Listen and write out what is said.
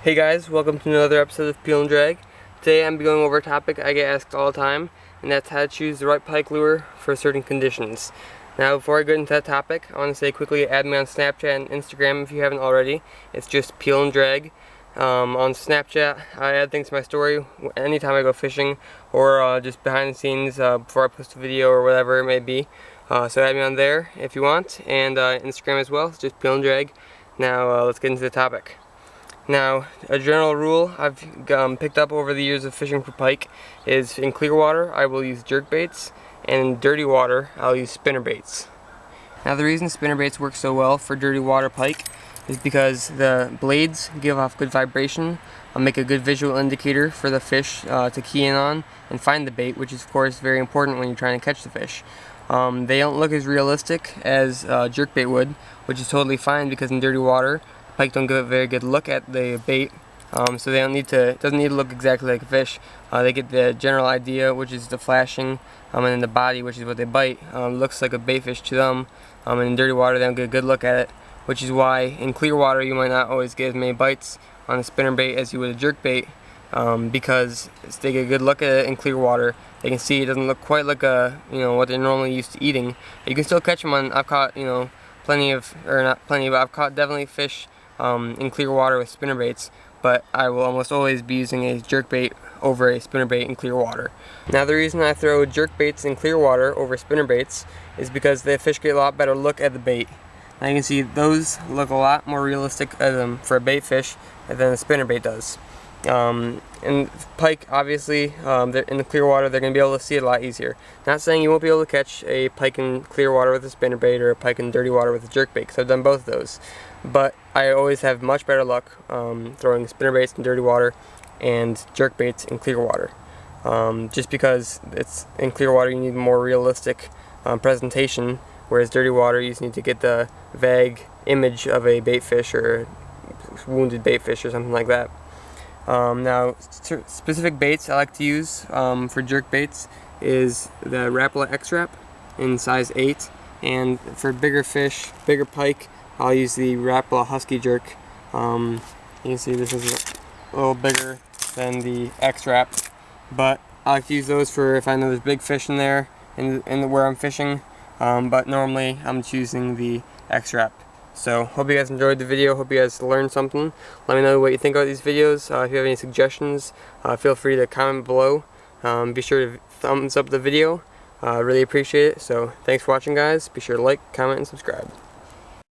Hey guys, welcome to another episode of Peelindrag. Today I'm going over a topic I get asked all the time, and that's how to choose the right pike lure for certain conditions. Now before I get into that topic, I want to say quickly add me on Snapchat and Instagram if you haven't already. It's just Peelindrag. On Snapchat, I add things to my story anytime I go fishing or just behind the scenes before I post a video or whatever it may be. So add me on there if you want, and Instagram as well. It's just Peelindrag. Now let's get into the topic. Now, a general rule I've picked up over the years of fishing for pike is in clear water I will use jerk baits, and in dirty water I'll use spinner baits. Now the reason spinner baits work so well for dirty water pike is because the blades give off good vibration, make a good visual indicator for the fish to key in on and find the bait, which is of course very important when you're trying to catch the fish. They don't look as realistic as jerkbait would, which is totally fine because in dirty water pike don't give a very good look at the bait, so they it doesn't need to look exactly like a fish. They get the general idea, which is the flashing, and then the body, which is what they bite, looks like a bait fish to them. And in dirty water they don't get a good look at it, which is why in clear water you might not always get as many bites on a spinner bait as you would a jerk bait, because they get a good look at it in clear water. They can see it doesn't look quite like what they're normally used to eating. You can still catch them on. I've caught I've caught definitely fish in clear water with spinner baits, but I will almost always be using a jerk bait over a spinner bait in clear water. Now the reason I throw jerk baits in clear water over spinner baits is because the fish get a lot better look at the bait. Now you can see those look a lot more realistic for a bait fish than a spinner bait does. And pike, obviously, they're in the clear water, they're going to be able to see it a lot easier. Not saying you won't be able to catch a pike in clear water with a spinner bait or a pike in dirty water with a jerk bait, because I've done both of those. But I always have much better luck throwing spinner baits in dirty water and jerk baits in clear water. Just because it's in clear water you need more realistic presentation, whereas dirty water you just need to get the vague image of a bait fish or a wounded bait fish or something like that. Now, specific baits I like to use for jerk baits is the Rapala X-Rap in size 8, and for bigger fish, bigger pike, I'll use the Rapala Husky Jerk. You can see this is a little bigger than the X-Rap, but I like to use those for if I know there's big fish in there where I'm fishing, but normally I'm choosing the X-Rap. So, hope you guys enjoyed the video, hope you guys learned something. Let me know what you think about these videos. If you have any suggestions, feel free to comment below. Be sure to thumbs up the video. Really appreciate it. So, thanks for watching guys. Be sure to like, comment, and subscribe.